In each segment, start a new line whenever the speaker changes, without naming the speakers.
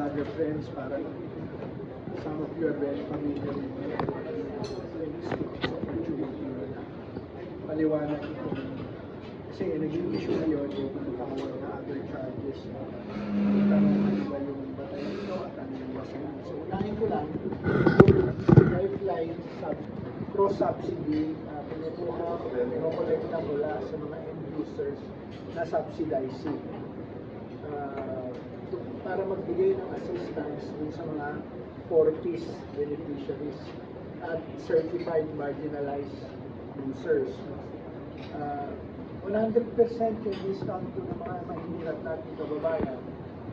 vlogger friends, para some of you are very familiar with this opportunity na paliwanag ito. Kasi naging issue ngayon yung tawag na other charges. Tanong ano ba yung batay ito at ano yung basahin. So unahin ko lang, yung lifeline cross-subsidy, pinukolekta mula sa mga end users na subsidizing. Para magbigay ng assistance dun sa mga 4Ps beneficiaries at certified marginalized users. 100% yung discount to ng mga mahihirap natin kababayan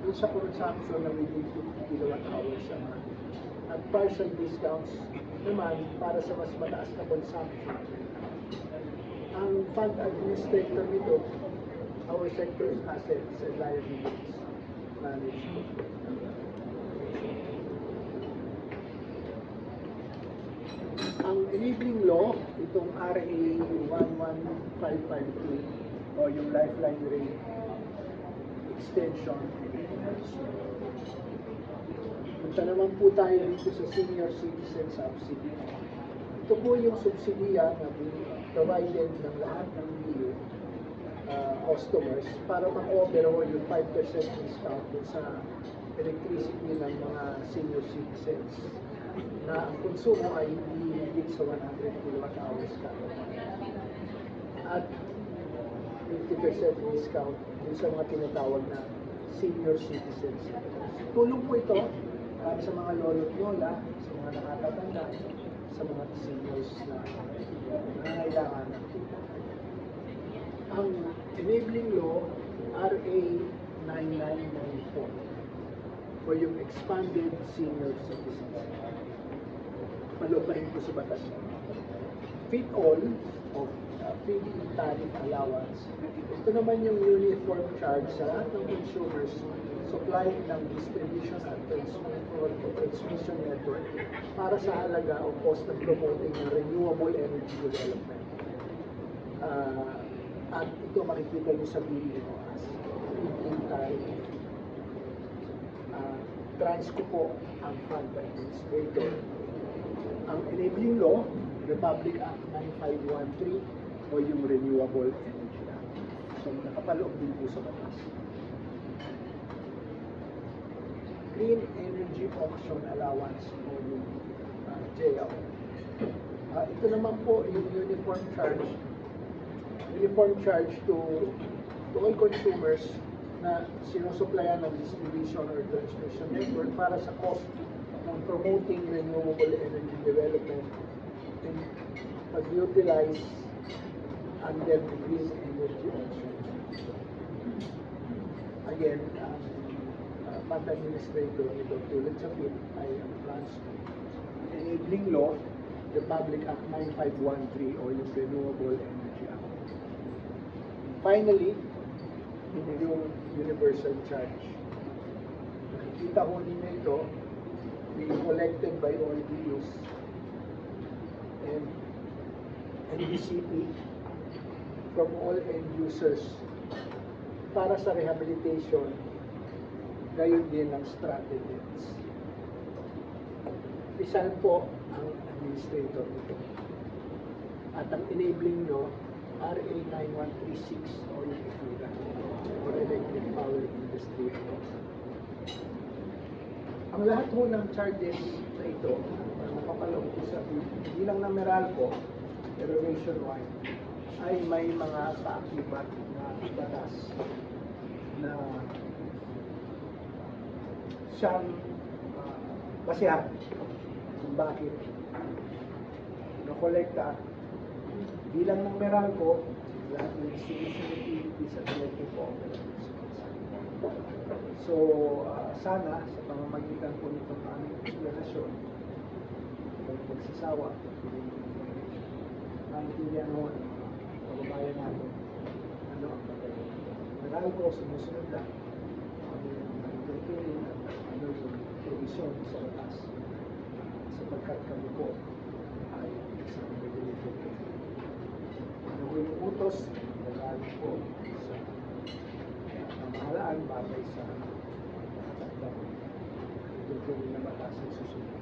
dun sa consumption na within 50 kilowatt hours a month. At partial discounts naman para sa mas mataas na consumption. Ang fund administrator nito, our sector's assets and liabilities management. Ang enabling law, itong RA 11552 o yung lifeline rate extension. Punta naman po tayo dito sa senior citizen subsidy. Ito po yung subsidiya na provided ng lahat ng BU customers para ma-overall yung 5% discount sa electricity ng mga senior citizens na ang konsumo ay hindi higit sa 100 kilowatt hours kada month. At 50% discount dun sa mga tinatawag na senior citizens. Tulong po ito para sa mga lolo't lola, sa mga nakatatanda, sa mga seniors na nangangailangan ng tulong. Ang enabling law, RA 9994 o yung expanded senior citizens. Malupahin ko sa batas. Fit all of feed-in tariff allowance. Ito naman yung uniform charge sa lahat ng consumers supply ng distribution at transmission network para sa halaga o cost of promoting ng renewable energy development. At ito makikita niyo sa bill as feed-in tariff. Transco po ang fund administrator. Ang enabling law, Republic Act 9513 o yung Renewable Energy Act. So nakapaloob din po sa batas. Green Energy Auction Allowance o yung JAO. Ito naman po yung uniform charge to all consumers na sinusuplayan ng distribution or transmission network para sa cost ng promoting renewable energy development and pag-utilize under the Green Energy Auction. Again, fund administrator nito tulad sa FIT ay ang Transco. Enabling law, Republic Act 9513 o yung Renewable Energy Act. Finally, yung universal charge. Nakikita ko ninyo ito, being collected by all BUs and NBCP from all end users para sa rehabilitation, gayon din ng strategies. Isan po ang administrator nito. At ang enabling nyo, RA 9136 o yung EPIRA or Electric Power Industry. Ang lahat po ng charges na ito, napapaloob ko sa hindi lang na Meralco, pero nationwide, ay may mga kaakibat na batas na siyang basihan kung bakit nakolekta bilang ng Meralco, lahat ng distribution utilities at electric cooperatives. So, sana sa pamamagitan po nitong aming explanation, pagsasawa, maintindihan mo ng kababayan natin, ano ang bagay. Meralco, sumusunod lang, ano yung manipulating at ano yung provision sa batas. Sapagkat kami po ay isang regulated entity. Ano po yung utos, nagaling po sa pamahalaan bagay sa nakatanda. gagawin na mataas ang susunod.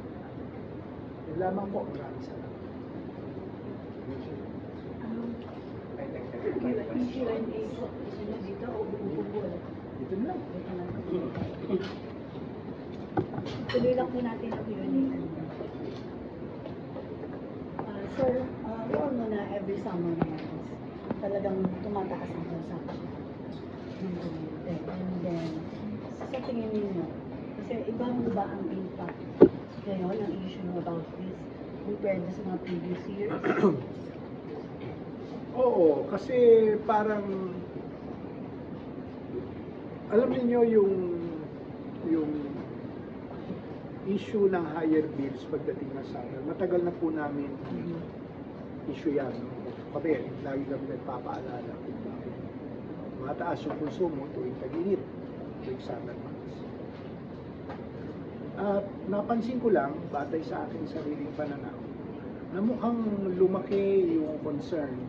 Yun lamang po, maraming salamat. Dito na lang.
Tuloy lang po natin ang Q&A. Sir, we all know na every summer na talagang tumataas ang consumption ng kuryente. And then, sa tingin ninyo, kasi ibang ba ang impact ngayon, ang issue about this compared sa mga previous years?
Oo, kasi parang alam niyo yung issue ng higher bills pagdating na summer. Matagal na po namin issue yan. No? Kami, lagi kami nagpapaalala kung bakit mataas yung konsumo tuwing tag-init, tuwing summer months. At napansin ko lang, batay sa aking sariling pananaw, na mukhang lumaki yung concern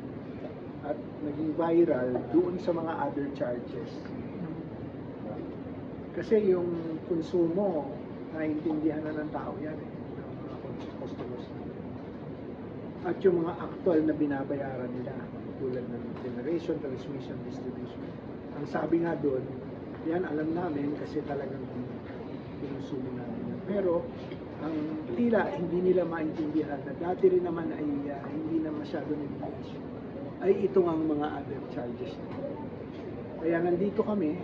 at naging viral doon sa mga other charges. Kasi yung konsumo, naiintindihan na ng tao yan ng mga customers. At yung mga actual na binabayaran nila, tulad ng generation, transmission, distribution. Ang sabi nga doon, yan alam namin kasi talagang pinusumo namin yan. Pero, ang tila hindi nila maintindihan na dati rin naman ay hindi na masyado nag-issue, ay ito ang mga other charges. Kaya nandito kami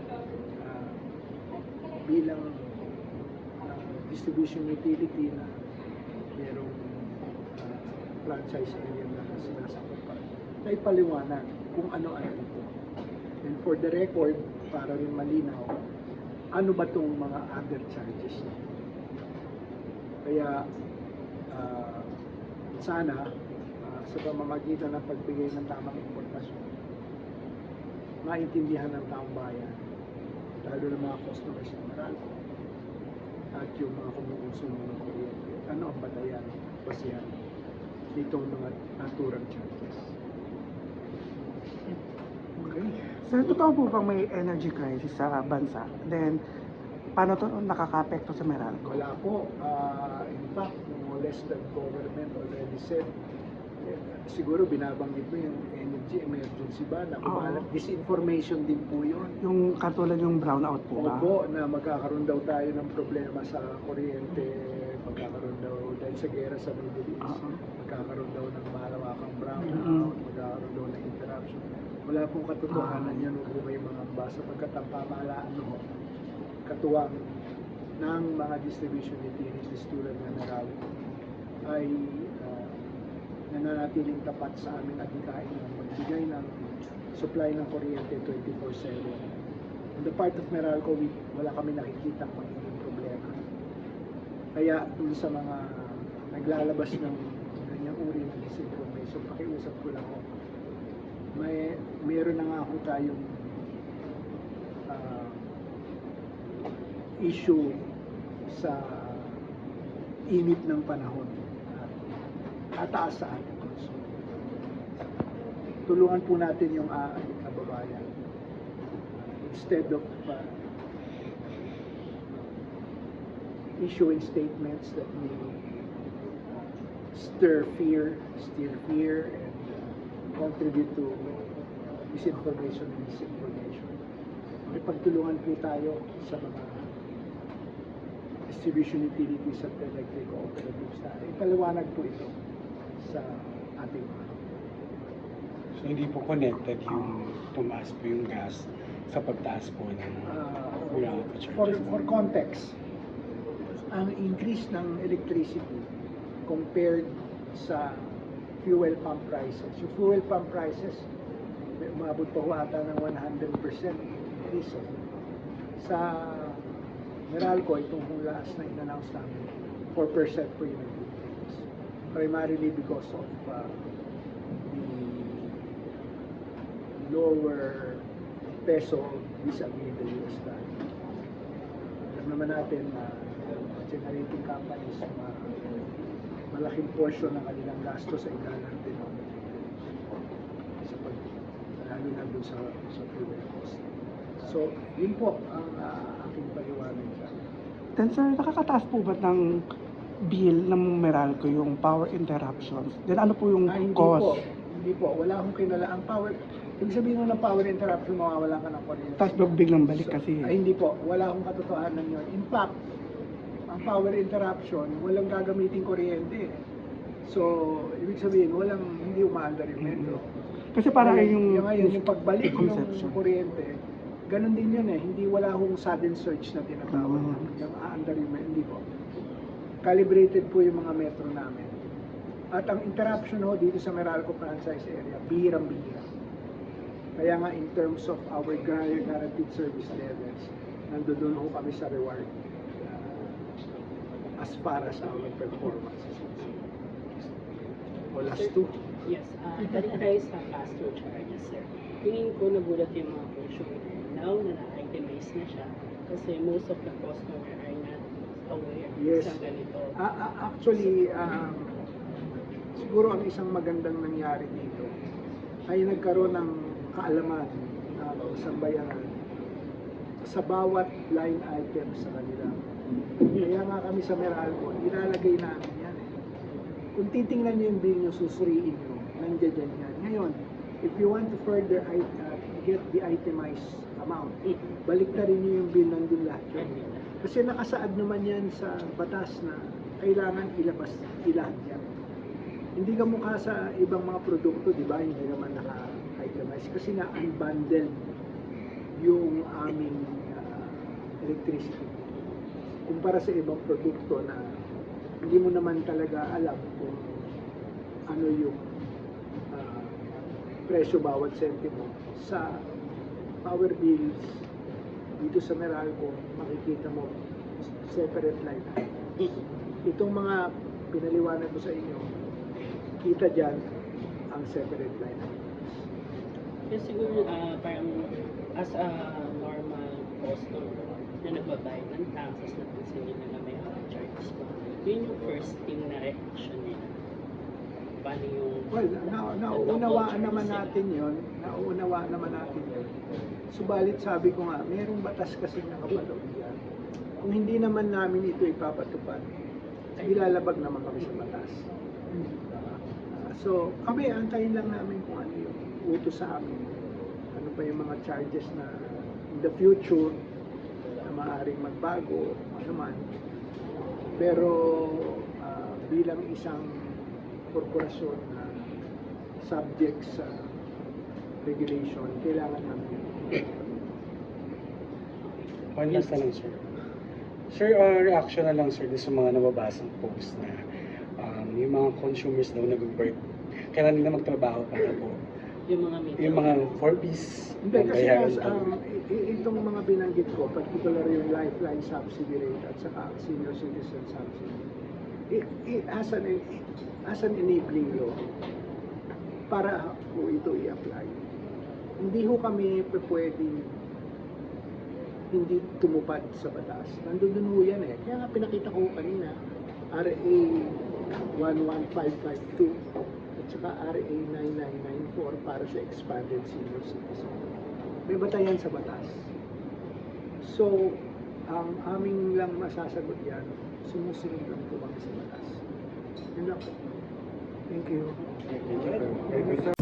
bilang distribution utility na merong franchise area na sinasakop pa, na ipaliwanag kung ano-ano ito. And for the record, para rin malinaw, ano ba itong mga other charges? Kaya sana sa pamamagitan ng pagbigay ng tamang impormasyon, maintindihan ng taong bayan, lalo ng mga customers ng Meralco at yung mga kumukonsumo ng kuryente, ano ang batayan, basihan ditong mga naturang charges.
Okay. Sir, totoo po bang may energy crisis sa bansa? Then, paano ito nakaka-apekto sa Meralco?
Wala po. In fact, more or less the government already said, siguro binabanggit mo yung energy emergency ba na kumalat. Disinformation din po yun.
Yung katulad yung brownout po ba?
Opo, na magkakaroon daw tayo ng problema sa kuryente, magkakaroon daw dahil sa gera sa Middle East, magkakaroon daw ng malawakang brownout, magkakaroon daw ng interruption. Wala pong katotohanan yan, huwag po kayo mangamba sapagkat ang pamahalaan no, katuwang ng mga distribution utilities tulad ng Meralco ay nananatiling tapat sa aming adhikain na magbigay ng supply ng kuryente 24/7. On the part of Meralco, wala kami nakikita magiging problema. Kaya dun sa mga naglalabas ng ganyang uri ng disinformation, pakiusap ko lang ako. Meron na nga ako tayong issue sa init ng panahon. Ataas sa ating konsumo. Tulungan po natin yung ating kababayan. Instead of issuing statements that may stir fear, and contribute to misinformation and disinformation. Ipagtulungan po tayo sa mga distribution utilities at electric cooperatives na ipaliwanag po ito sa ating mga.
So hindi po connected yung tumaas po yung gas sa pagtaas po ng
for context, ang increase ng electricity compared sa fuel pump prices. Yung fuel pump prices, umabot pa ata ng 100% increase. Sa Meralco, itong last na in-announce namin, 4% po yung increase. Primarily because of the lower peso vis-a-vis the US dollar. Alam naman natin na generating companies, malaking portion ng kanilang gasto sa dollar denominated sa lalo na doon sa fuel cost. So, yun po ang aking paliwanag dyan.
Then sir, nakakataas po ba ng bill ng Meralco yung power interruptions? Then ano po yung
Hindi po.
cost?
Hindi po. Wala akong kinala. Ang power, ibig sabihin mo ng power interruption, mawawala ka ng kuryente.
Tapos biglang balik kasi.
Ay, hindi po. Wala akong katotohanan yun. In fact, ang power interruption, walang gagamitin kuryente. So, ibig sabihin, hindi umaandar yung metro.
Kasi para
Ngayon, yung pagbalik
conception.
ng kuryente, ganun din yun eh. Hindi wala akong sudden surge na tinatawag.
Oo.
Yung aandar yung metro. Hindi po. Calibrated po yung mga metro namin. At ang interruption ho dito sa Meralco franchise area, bihirang-bihira. Kaya nga in terms of our guaranteed service levels, nandoon ho kami sa reward as far as our performance is concerned. O last two.
Yes, balik tayo sa pass-through charges, sir. Tingin ko nagulat yung mga consumer now na na-itemize na siya kasi most of the customer are not aware
Yes.
sa ganito.
Actually, siguro ang isang magandang nangyari dito ay nagkaroon ng kaalaman ng isang bayaran sa bawat line item sa kanila. Kaya nga kami sa Meralco, ilalagay namin yan eh. Kung titingnan nyo yung bill nyo, susuriin nyo, nandiyan yan. Ngayon, if you want to further get the itemized amount, balik na rin nyo yung bill, nandun lahat yun. Kasi nakasaad naman yan sa batas na kailangan ilabas lahat yan. Hindi ka mukha sa ibang mga produkto, di ba? Hindi naman naka-itemize. Kasi na unbundled yung aming electricity. Kumpara sa ibang produkto na hindi mo naman talaga alam kung ano yung presyo bawat sentimo. Sa power bills, dito sa Meralco, makikita mo separate line items. Itong mga pinaliwanag ko sa inyo, kita dyan ang separate line items.
Kasi siguro parang as a normal customer na nagbabayad ng taxes na pansin nila na may charges pa, yun yung first thing na reaction nila. Paano yung...
Well, nauunawaan naman natin yun. Nauunawaan naman natin yun. Subalit sabi ko nga, mayroong batas kasi nakapaloob yan. Kung hindi naman namin ito ipapatupad, ilalabag naman kami sa batas. So, kami, antayin lang namin kung ano yung utos sa amin. Ano pa yung mga charges na in the future na maaaring magbago, ano man. Pero bilang isang korporasyon na subject sa regulation, kailangan namin.
One last na lang, sir. Sir, reaction na lang, sir, sa mga nababasang post na yung mga consumers daw nag-work, kailan nila magtrabaho para po. Yung mga 4-piece,
Hindi, kasi
bayaran daw.
itong mga binanggit ko, particular yung lifeline subsidy rate at saka senior citizen subsidy, as an enabling law, para po ito i-apply. Hindi ho kami pwedeng hindi tumupad sa batas. Nandun ho yan eh. Kaya nga pinakita ko kanina, RA 11552 at saka RA 9994 para sa expanded senior citizen. May batayan sa batas. So, ang aming lang masasagot yan, sumusunod lang po kami sa batas. Yun lang po.
Thank you.
Thank you, sir.